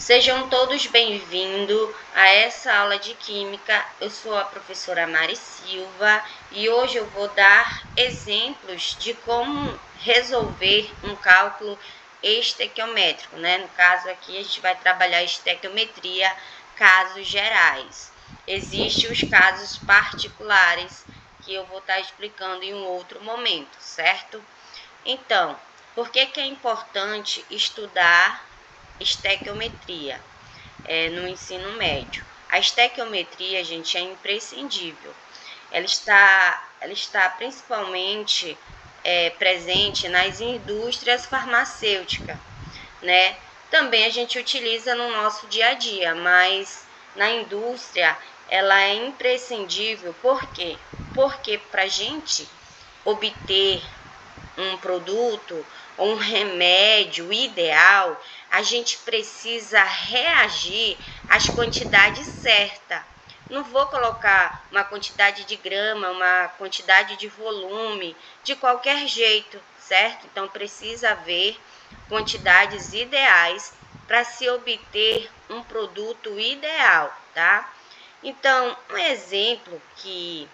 Sejam todos bem-vindos a essa aula de Química. Eu sou a professora Mari Silva e hoje eu vou dar exemplos de como resolver um cálculo estequiométrico, né? No caso aqui a gente vai trabalhar estequiometria, casos gerais. Existem os casos particulares que eu vou estar explicando em um outro momento, certo? Então, por que é importante estudar estequiometria no ensino médio? A estequiometria, gente, é imprescindível. Ela está principalmente presente nas indústrias farmacêuticas, né? Também a gente utiliza no nosso dia a dia, mas na indústria ela é imprescindível. Por quê? Porque para a gente obter um produto ou um remédio ideal, a gente precisa reagir às quantidades certas. Não vou colocar uma quantidade de grama, uma quantidade de volume, de qualquer jeito, certo? Então precisa haver quantidades ideais para se obter um produto ideal, tá? Então, um exemplo que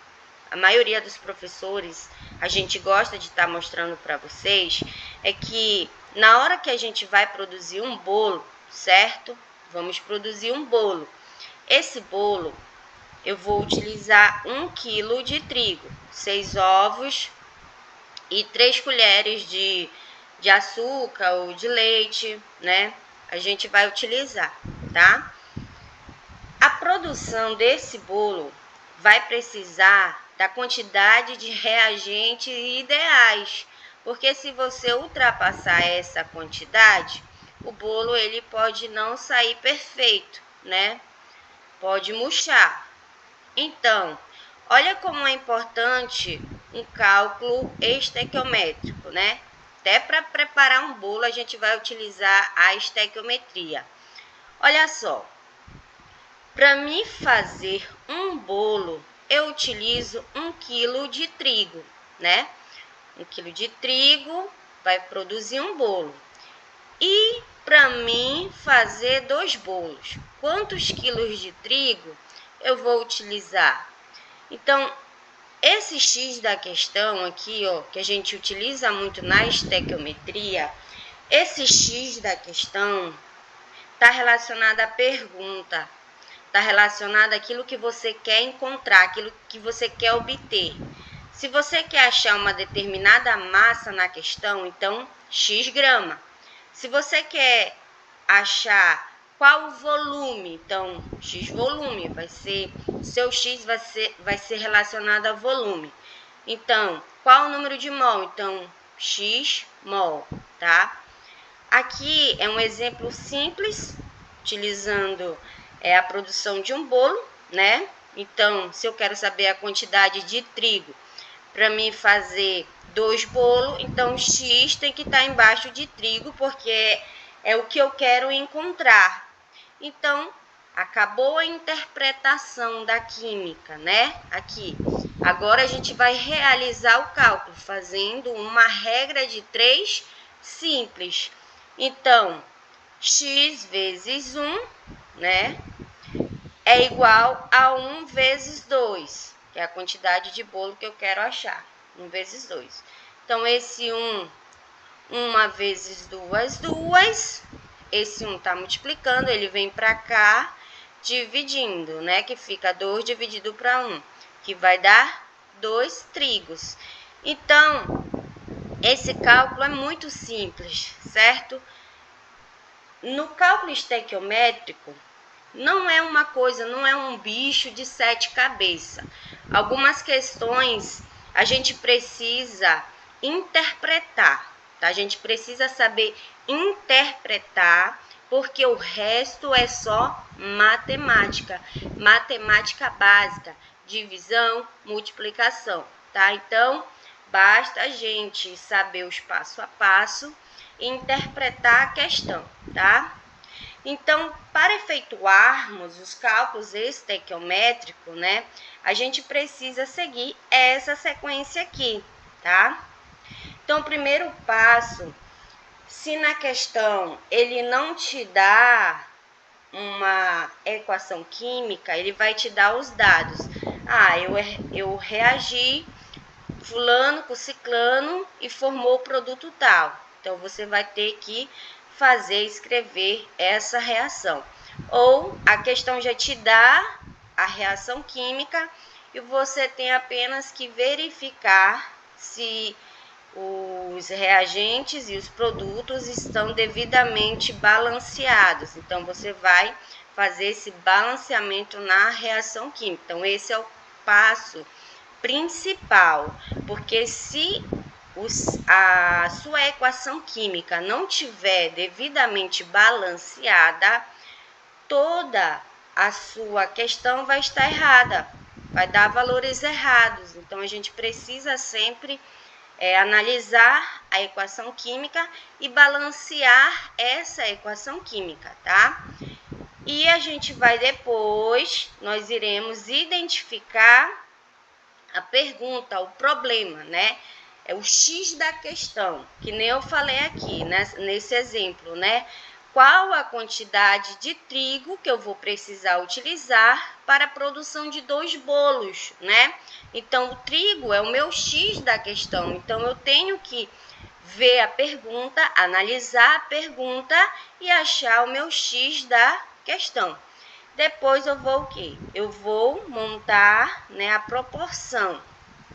a maioria dos professores a gente gosta de estar mostrando para vocês é que na hora que a gente vai produzir um bolo, certo? Vamos produzir um bolo. Esse bolo eu vou utilizar 1 kg de trigo, 6 ovos e 3 colheres de açúcar ou de leite, né? A gente vai utilizar, tá? A produção desse bolo vai precisar da quantidade de reagentes ideais, porque se você ultrapassar essa quantidade, o bolo ele pode não sair perfeito, né? Pode murchar. Então, olha como é importante um cálculo estequiométrico, né? Até para preparar um bolo a gente vai utilizar a estequiometria. Olha só. Para mim fazer um bolo, eu utilizo 1 kg de trigo, né? 1 kg de trigo vai produzir um bolo. E para mim fazer 2 bolos, quantos quilos de trigo eu vou utilizar? Então, esse X da questão aqui, ó, que a gente utiliza muito na estequiometria, esse X da questão está relacionado à pergunta. Está relacionado àquilo que você quer encontrar, aquilo que você quer obter. Se você quer achar uma determinada massa na questão, então X grama. Se você quer achar qual o volume, então X volume, seu X vai ser relacionado a volume. Então, qual o número de mol? Então, X mol, tá? Aqui é um exemplo simples, utilizando a produção de um bolo, né? Então, se eu quero saber a quantidade de trigo para mim fazer 2 bolos, então X tem que estar embaixo de trigo, porque é o que eu quero encontrar. Então, acabou a interpretação da química, né? Aqui. Agora a gente vai realizar o cálculo, fazendo uma regra de 3 simples. Então, X vezes 1, né? É igual a 1 vezes 2, que é a quantidade de bolo que eu quero achar. 1 vezes 2. Então, esse 1, 1 vezes 2, 2. Esse 1 está multiplicando, ele vem para cá, dividindo, né? Que fica 2 dividido para 1, que vai dar 2 trigos. Então, esse cálculo é muito simples, certo? No cálculo estequiométrico, não é uma coisa, não é um bicho de 7 cabeças. Algumas questões a gente precisa interpretar, tá? A gente precisa saber interpretar, porque o resto é só matemática, matemática básica, divisão, multiplicação, tá? Então, basta a gente saber os passo a passo e interpretar a questão, tá? Então, para efetuarmos os cálculos estequiométricos, né, a gente precisa seguir essa sequência aqui, tá? Então, o primeiro passo, se na questão ele não te dá uma equação química, ele vai te dar os dados. Ah, eu reagi fulano com ciclano e formou o produto tal. Então, você vai ter que escrever essa reação. Ou a questão já te dá a reação química e você tem apenas que verificar se os reagentes e os produtos estão devidamente balanceados. Então, você vai fazer esse balanceamento na reação química. Então, esse é o passo principal, porque se a sua equação química não tiver devidamente balanceada, toda a sua questão vai estar errada, vai dar valores errados. Então, a gente precisa sempre analisar a equação química e balancear essa equação química, tá? E a gente vai depois, nós iremos identificar a pergunta, o problema, né? É o X da questão, que nem eu falei aqui, né? Nesse exemplo, né? Qual a quantidade de trigo que eu vou precisar utilizar para a produção de 2 bolos, né? Então, o trigo é o meu X da questão. Então, eu tenho que ver a pergunta, analisar a pergunta e achar o meu X da questão. Depois eu vou o quê? Eu vou montar, né, a proporção.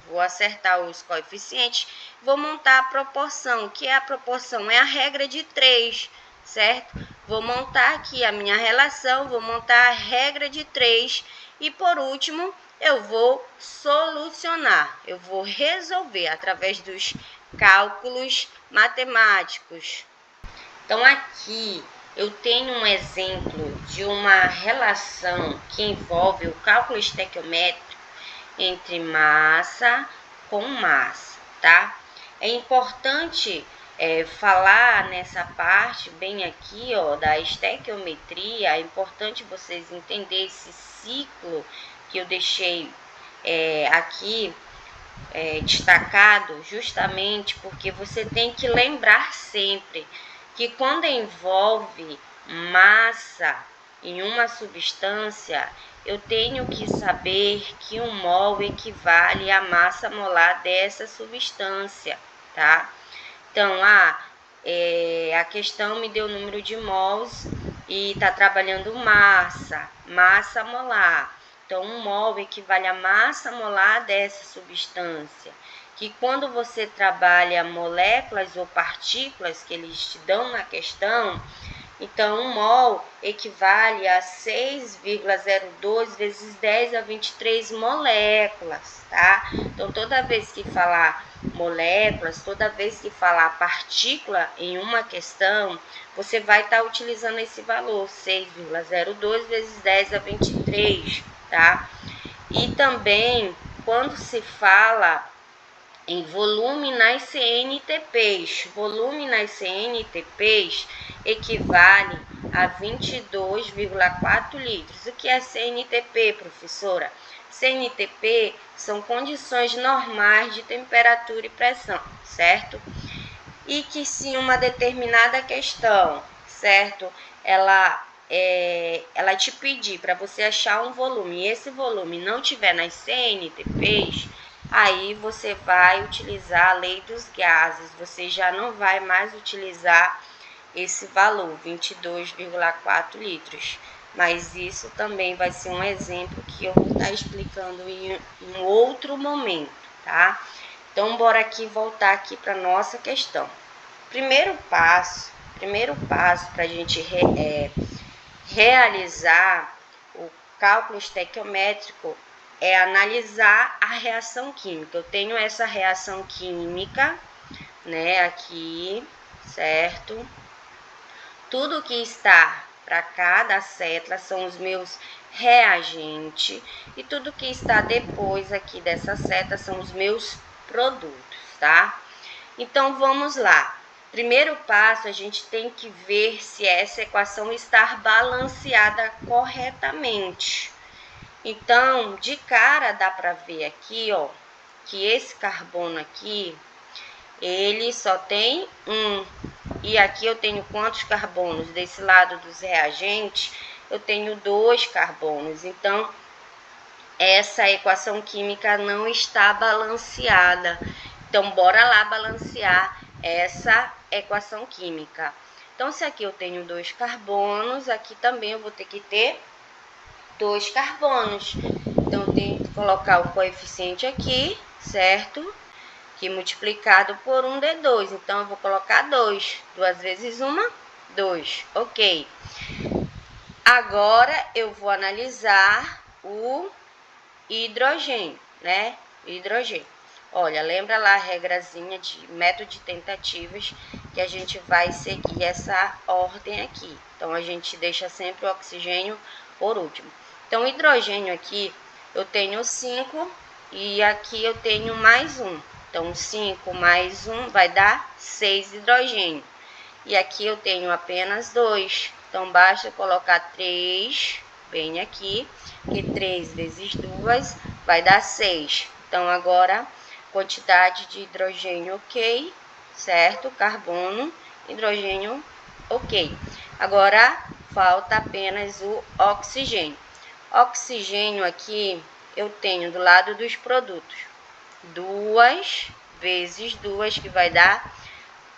Vou acertar os coeficientes, vou montar a proporção, que é a proporção, é a regra de 3, certo? Vou montar aqui a minha relação, vou montar a regra de 3 e por último eu vou solucionar. Eu vou resolver através dos cálculos matemáticos. Então, aqui eu tenho um exemplo de uma relação que envolve o cálculo estequiométrico entre massa com massa, tá? É importante falar nessa parte, bem aqui, ó, da estequiometria, é importante vocês entenderem esse ciclo que eu deixei aqui destacado, justamente porque você tem que lembrar sempre que quando envolve massa em uma substância, eu tenho que saber que um mol equivale à massa molar dessa substância, tá? Então, a questão me deu o número de mols e está trabalhando massa molar. Então, um mol equivale à massa molar dessa substância. Que quando você trabalha moléculas ou partículas que eles te dão na questão, então um mol equivale a 6,02 vezes 10 a 23 moléculas, tá? Então, toda vez que falar moléculas, toda vez que falar partícula em uma questão, você vai estar utilizando esse valor, 6,02 vezes 10 a 23, tá? E também, quando se fala em volume nas CNTPs, equivale a 22,4 litros. O que é CNTP, professora? CNTP são condições normais de temperatura e pressão, certo? E que se uma determinada questão, certo? Ela te pedir para você achar um volume e esse volume não tiver nas CNTPs, aí você vai utilizar a lei dos gases, você já não vai mais utilizar esse valor, 22,4 litros. Mas isso também vai ser um exemplo que eu vou estar explicando em outro momento, tá? Então, bora aqui voltar aqui para nossa questão. Primeiro passo para a gente realizar o cálculo estequiométrico é analisar a reação química. Eu tenho essa reação química, né, aqui, certo? Tudo que está para cada célula são os meus reagentes e tudo que está depois aqui dessa seta são os meus produtos, tá? Então, vamos lá. Primeiro passo, a gente tem que ver se essa equação está balanceada corretamente. Então, de cara dá para ver aqui, ó, que esse carbono aqui, ele só tem 1. E aqui eu tenho quantos carbonos? Desse lado dos reagentes, eu tenho 2 carbonos. Então, essa equação química não está balanceada. Então, bora lá balancear essa equação química. Então, se aqui eu tenho 2 carbonos, aqui também eu vou ter que ter 2 carbonos. Então, eu tenho que colocar o coeficiente aqui, certo? Que multiplicado por 1 de 2. Então, eu vou colocar 2. 2 vezes 1, 2. Ok. Agora, eu vou analisar o hidrogênio, né? Hidrogênio. Olha, lembra lá a regrazinha de método de tentativas que a gente vai seguir essa ordem aqui. Então, a gente deixa sempre o oxigênio por último. Então, o hidrogênio aqui, eu tenho 5 e aqui eu tenho mais 1. Então, 5 mais 1 vai dar 6 hidrogênio. E aqui eu tenho apenas 2. Então, basta colocar 3 bem aqui, que 3 vezes 2 vai dar 6. Então, agora, quantidade de hidrogênio ok, certo? Carbono, hidrogênio ok. Agora, falta apenas o oxigênio. Oxigênio aqui, eu tenho do lado dos produtos 2 vezes 2, que vai dar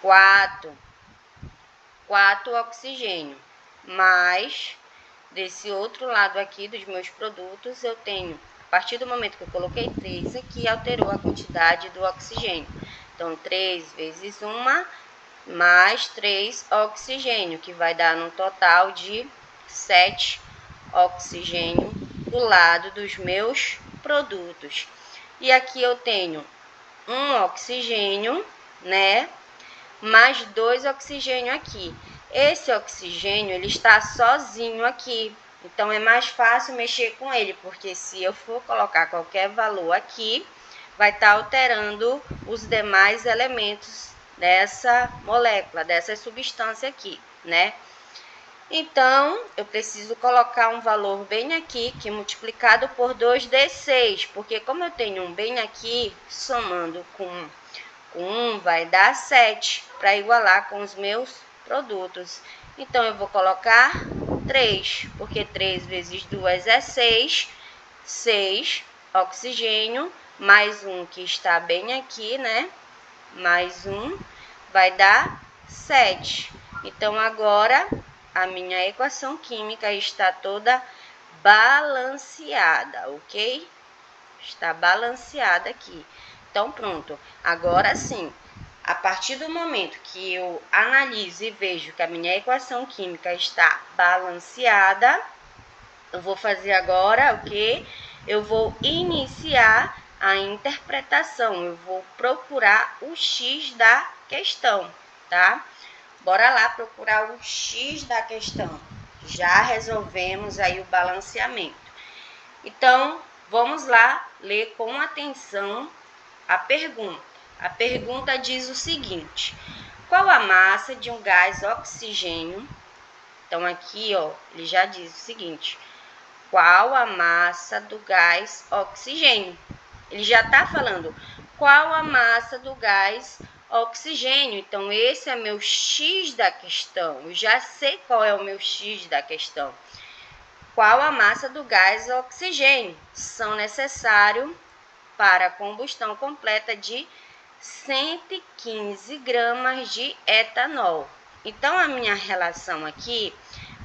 4. 4 oxigênio, mais desse outro lado aqui dos meus produtos, eu tenho, a partir do momento que eu coloquei 3 aqui, alterou a quantidade do oxigênio. Então, 3 vezes 1, mais 3 oxigênio, que vai dar um total de 7 oxigênio do lado dos meus produtos. E aqui eu tenho um oxigênio, né? Mais 2 oxigênio aqui. Esse oxigênio, ele está sozinho aqui. Então, é mais fácil mexer com ele, porque se eu for colocar qualquer valor aqui, vai estar alterando os demais elementos dessa molécula, dessa substância aqui, né? Então, eu preciso colocar um valor bem aqui, que multiplicado por 2 de 6, porque como eu tenho um bem aqui, somando com 1 vai dar 7, para igualar com os meus produtos. Então, eu vou colocar 3, porque 3 vezes 2 é 6, 6 oxigênio, mais 1 que está bem aqui, né? Mais 1 vai dar 7. Então, agora, a minha equação química está toda balanceada, ok? Está balanceada aqui. Então, pronto. Agora sim, a partir do momento que eu analiso e vejo que a minha equação química está balanceada, eu vou fazer agora o quê? Eu vou iniciar a interpretação. Eu vou procurar o X da questão, tá? Bora lá procurar o X da questão. Já resolvemos aí o balanceamento. Então, vamos lá ler com atenção a pergunta. A pergunta diz o seguinte: qual a massa de um gás oxigênio? Então, aqui, ó, ele já diz o seguinte: qual a massa do gás oxigênio? Ele já está falando qual a massa do gás oxigênio. Então, esse é meu X da questão. Eu já sei qual é o meu X da questão. Qual a massa do gás oxigênio? São necessários para a combustão completa de 115 gramas de etanol. Então, a minha relação aqui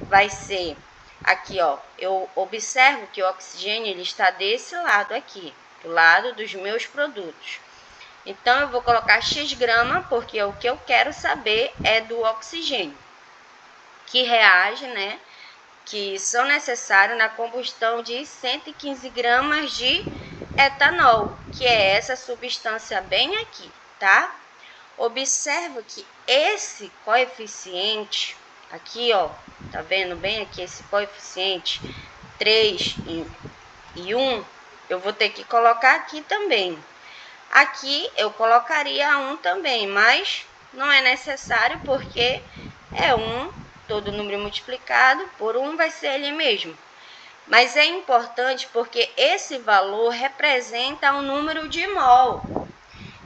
vai ser, aqui ó, eu observo que o oxigênio ele está desse lado aqui, do lado dos meus produtos. Então, eu vou colocar X grama, porque o que eu quero saber é do oxigênio, que reage, né? Que são necessários na combustão de 115 gramas de etanol, que é essa substância bem aqui, tá? Observa que esse coeficiente, aqui ó, tá vendo bem aqui esse coeficiente 3 e 1, eu vou ter que colocar aqui também. Aqui eu colocaria 1 também, mas não é necessário porque é 1, todo número multiplicado por 1 vai ser ele mesmo. Mas é importante porque esse valor representa um número de mol.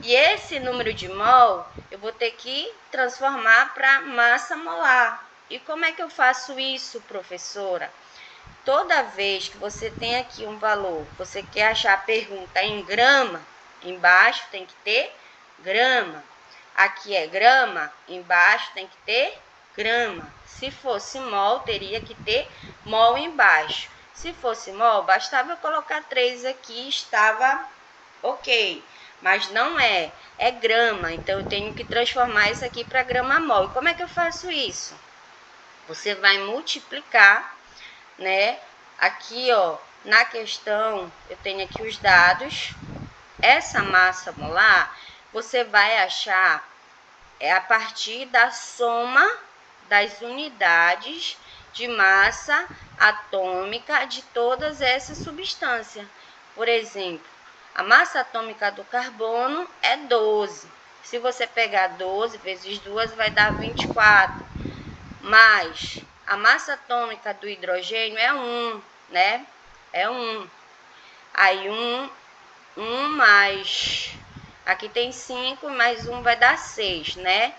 E esse número de mol eu vou ter que transformar para massa molar. E como é que eu faço isso, professora? Toda vez que você tem aqui um valor, você quer achar a pergunta em grama, embaixo tem que ter grama. Aqui é grama, embaixo tem que ter grama. Se fosse mol, teria que ter mol embaixo. Se fosse mol, bastava eu colocar 3 aqui, estava ok. Mas não é, é grama. Então, eu tenho que transformar isso aqui para grama mol. E como é que eu faço isso? Você vai multiplicar, né? Aqui, ó, na questão, eu tenho aqui os dados. Essa massa molar, você vai achar a partir da soma das unidades de massa atômica de todas essas substâncias. Por exemplo, a massa atômica do carbono é 12. Se você pegar 12 vezes 2, vai dar 24. Mas a massa atômica do hidrogênio é 1, né? É 1. Aí 1 mais... Aqui tem 5, mais 1 vai dar 6, né?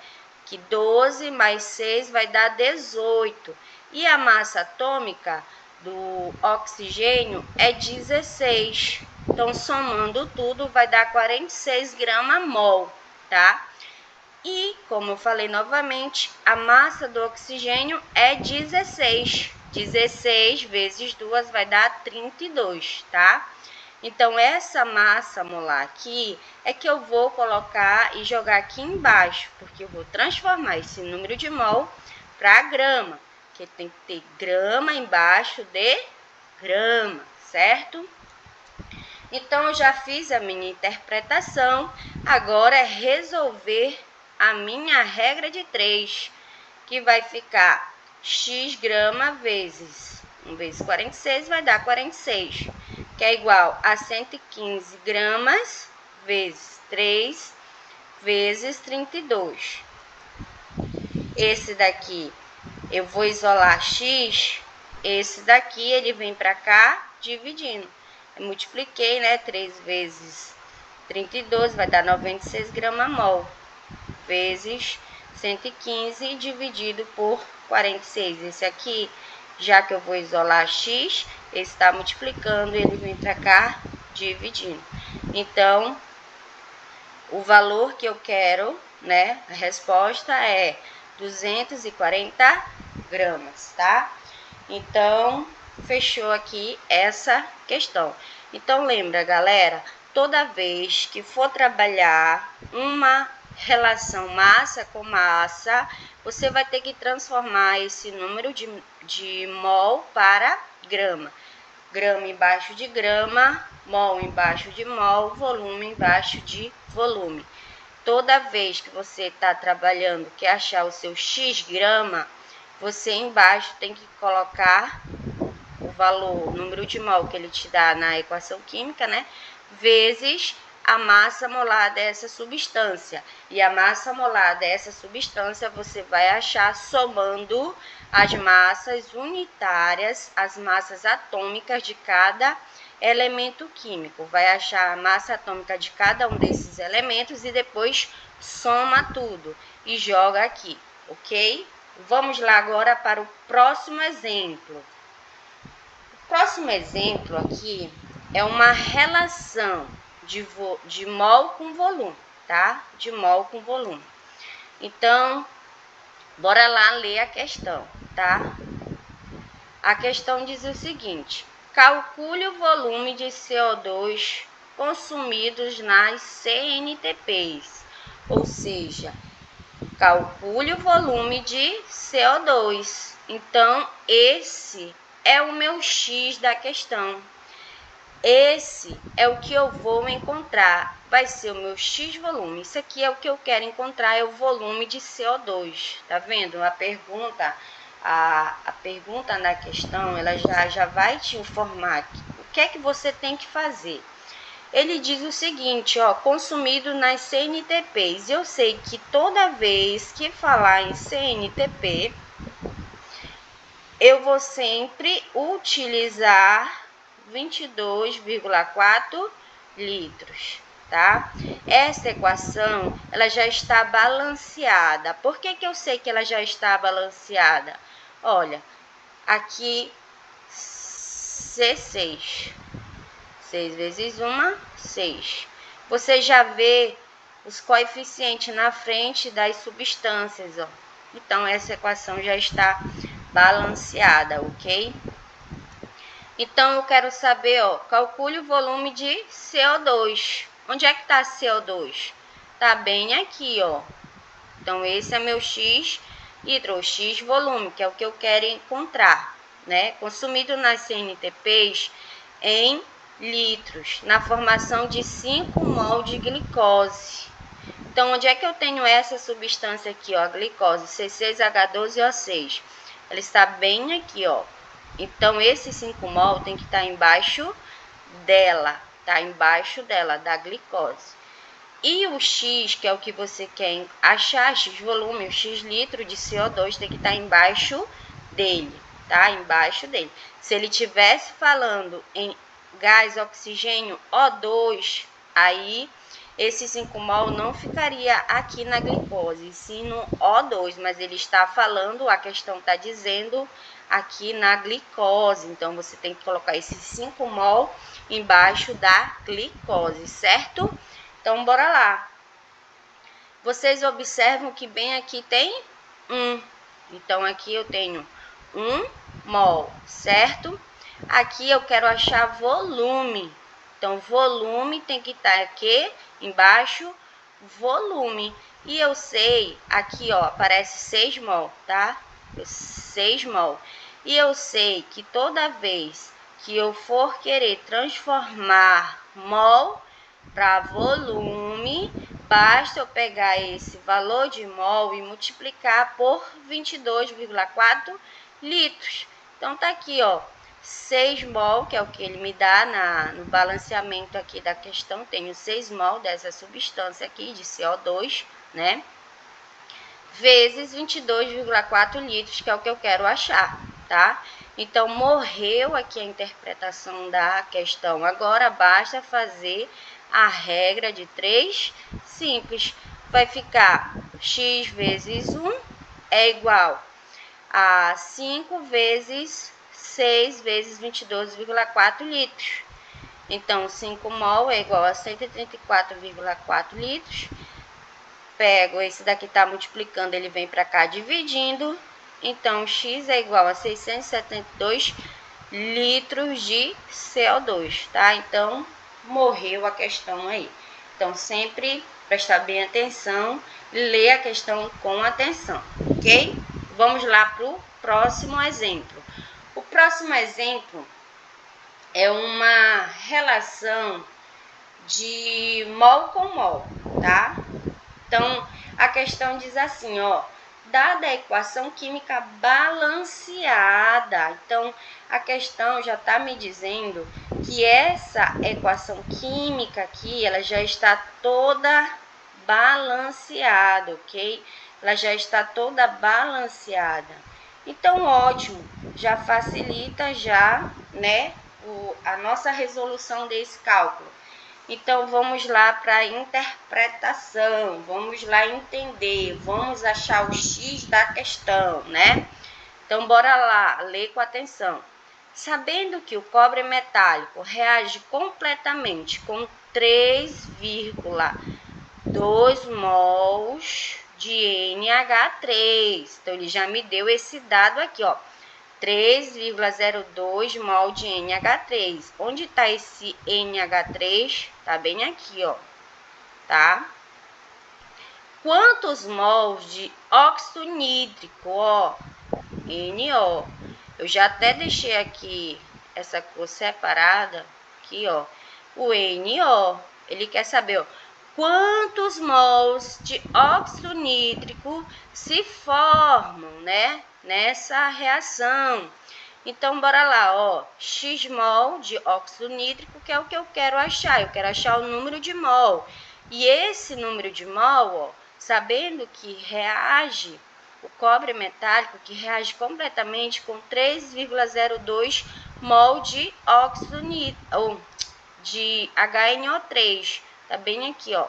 Que 12 mais 6 vai dar 18. E a massa atômica do oxigênio é 16. Então, somando tudo, vai dar 46 gramas-mol, tá? E, como eu falei novamente, a massa do oxigênio é 16. 16 vezes 2 vai dar 32, tá? Então, essa massa molar aqui é que eu vou colocar e jogar aqui embaixo, porque eu vou transformar esse número de mol para grama, que tem que ter grama embaixo de grama, certo? Então, eu já fiz a minha interpretação, agora é resolver a minha regra de 3, que vai ficar x grama vezes 1 vezes 46 vai dar 46, que é igual a 115 gramas vezes 3 vezes 32. Esse daqui eu vou isolar x, esse daqui ele vem para cá dividindo. Eu multipliquei, né? 3 vezes 32 vai dar 96 gramas-mol, vezes 115 dividido por 46. Esse aqui, já que eu vou isolar x, ele está multiplicando, ele vem para cá dividindo. Então, o valor que eu quero, né, a resposta é 240 gramas, tá? Então, fechou aqui essa questão. Então, lembra, galera, toda vez que for trabalhar uma relação massa com massa, você vai ter que transformar esse número de mol para grama. Grama embaixo de grama, mol embaixo de mol, volume embaixo de volume. Toda vez que você está trabalhando, quer achar o seu x grama, você embaixo tem que colocar o valor, o número de mol que ele te dá na equação química, né? Vezes a massa molar dessa substância. E a massa molar dessa substância você vai achar somando as massas unitárias, as massas atômicas de cada elemento químico. Vai achar a massa atômica de cada um desses elementos e depois soma tudo e joga aqui, ok? Vamos lá agora para o próximo exemplo. O próximo exemplo aqui é uma relação de mol com volume, tá? De mol com volume. Então, bora lá ler a questão, tá? A questão diz o seguinte: calcule o volume de CO2 consumidos nas CNTPs, ou seja, calcule o volume de CO2. Então, esse é o meu X da questão. Esse é o que eu vou encontrar. Vai ser o meu X volume. Isso aqui é o que eu quero encontrar, é o volume de CO2. Tá vendo? A pergunta na questão, ela já vai te informar o que é que você tem que fazer. Ele diz o seguinte, ó, consumido nas CNTPs. Eu sei que toda vez que falar em CNTP, eu vou sempre utilizar 22,4 litros, tá? Essa equação, ela já está balanceada. Por que que eu sei que ela já está balanceada? Olha, aqui C6. 6 vezes 1, 6. Você já vê os coeficientes na frente das substâncias, ó. Então, essa equação já está balanceada, ok? Então, eu quero saber, ó, calcule o volume de CO2. Onde é que está CO2? Tá bem aqui, ó. Então, esse é meu X litro, X volume, que é o que eu quero encontrar, né? Consumido nas CNTPs em litros, na formação de 5 mol de glicose. Então, onde é que eu tenho essa substância aqui, ó, a glicose, C6H12O6? Ela está bem aqui, ó. Então, esse 5 mol tem que estar embaixo dela, tá? Embaixo dela, da glicose. E o X, que é o que você quer achar, X volume, o X litro de CO2 tem que estar embaixo dele, tá? Embaixo dele. Se ele tivesse falando em gás oxigênio O2, aí esse 5 mol não ficaria aqui na glicose, sim no O2, mas ele está falando, a questão está dizendo aqui na glicose. Então, você tem que colocar esse 5 mol embaixo da glicose, certo? Então, bora lá. Vocês observam que bem aqui tem 1. Então, aqui eu tenho 1 mol, certo? Aqui eu quero achar volume. Então, volume tem que estar aqui embaixo, volume. E eu sei, aqui ó, aparece 6 mol, tá? 6 mol. E eu sei que toda vez que eu for querer transformar mol para volume, basta eu pegar esse valor de mol e multiplicar por 22,4 litros. Então, tá aqui, ó, 6 mol, que é o que ele me dá no balanceamento aqui da questão. Tenho 6 mol dessa substância aqui, de CO2, né? Vezes 22,4 litros, que é o que eu quero achar, tá? Então, morreu aqui a interpretação da questão. Agora, basta fazer a regra de 3 simples. Vai ficar x vezes 1 é igual a 5 vezes 6 vezes 22,4 litros. Então, 5 mol é igual a 134,4 litros. Pego esse daqui, tá multiplicando, ele vem para cá dividindo. Então, x é igual a 672 litros de CO2, tá? Então, morreu a questão aí. Então, sempre prestar bem atenção e ler a questão com atenção, ok? Vamos lá para o próximo exemplo. O próximo exemplo é uma relação de mol com mol, tá? Então, a questão diz assim, ó, dada a equação química balanceada. Então, a questão já está me dizendo que essa equação química aqui, ela já está toda balanceada, ok? Ela já está toda balanceada. Então, ótimo, já facilita já, né, a nossa resolução desse cálculo. Então, vamos lá para a interpretação, vamos lá entender, vamos achar o X da questão, né? Então, bora lá, ler com atenção. Sabendo que o cobre metálico reage completamente com 3,2 mols de NH3. Então, ele já me deu esse dado aqui, ó. 3,02 mol de NH3. Onde está esse NH3? Tá bem aqui, ó. Tá? Quantos mols de óxido nítrico, ó? NO. Eu já até deixei aqui essa cor separada, aqui, ó. O NO. Ele quer saber, ó, quantos mols de óxido nítrico se formam, né, nessa reação. Então, bora lá, ó, X mol de óxido nítrico, que é o que eu quero achar. Eu quero achar o número de mol. E esse número de mol, ó, sabendo que reage, o cobre metálico, que reage completamente com 3,02 mol de óxido nítrico, ou de HNO3. Tá bem aqui, ó.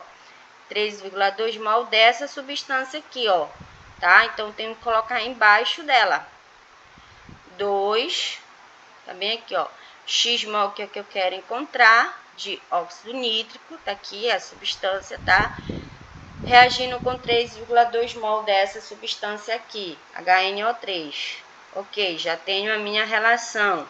3,2 mol dessa substância aqui, ó. Tá? Então, eu tenho que colocar embaixo dela. 2, tá bem aqui, ó. X mol, que é o que eu quero encontrar, de óxido nítrico. Tá aqui a substância, tá? Reagindo com 3,2 mol dessa substância aqui, HNO3. Ok, já tenho a minha relação.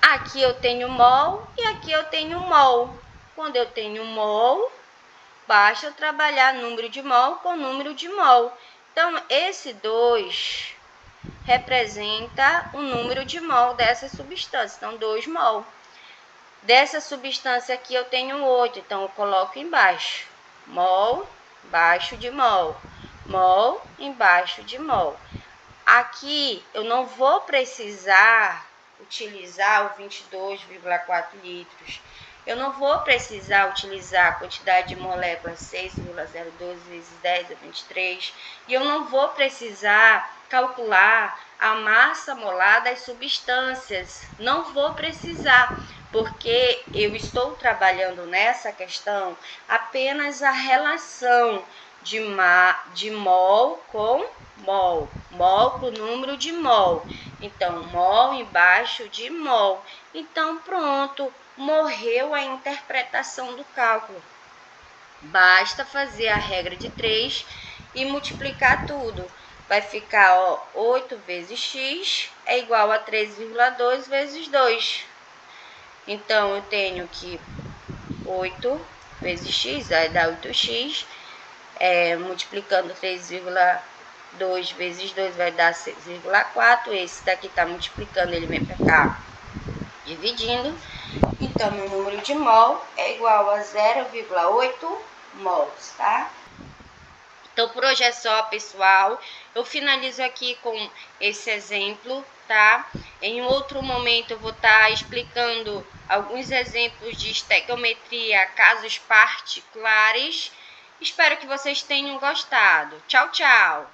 Aqui eu tenho mol e aqui eu tenho mol. Quando eu tenho mol, basta eu trabalhar número de mol com número de mol. Então, esse 2 representa o número de mol dessa substância. Então, 2 mol. Dessa substância aqui eu tenho 8, então eu coloco embaixo. Mol, embaixo de mol. Mol, embaixo de mol. Aqui eu não vou precisar utilizar o 22,4 litros. Eu não vou precisar utilizar a quantidade de moléculas 6,012 vezes 10 a 23. E eu não vou precisar calcular a massa molar das substâncias. Não vou precisar, porque eu estou trabalhando nessa questão apenas a relação de mol com mol. Mol com o número de mol. Então, mol embaixo de mol. Então, pronto. Morreu a interpretação do cálculo. Basta fazer a regra de 3 e multiplicar tudo. Vai ficar, ó, 8 vezes x é igual a 3,2 vezes 2. Então, eu tenho que 8 vezes x vai dar 8x. Multiplicando 3,2 vezes 2 vai dar 6,4. Esse daqui está multiplicando, ele vem para cá dividindo. Então, meu número de mol é igual a 0,8 mols, tá? Então, por hoje é só, pessoal. Eu finalizo aqui com esse exemplo, tá? Em outro momento, eu vou estar explicando alguns exemplos de estequiometria, casos particulares. Espero que vocês tenham gostado. Tchau, tchau!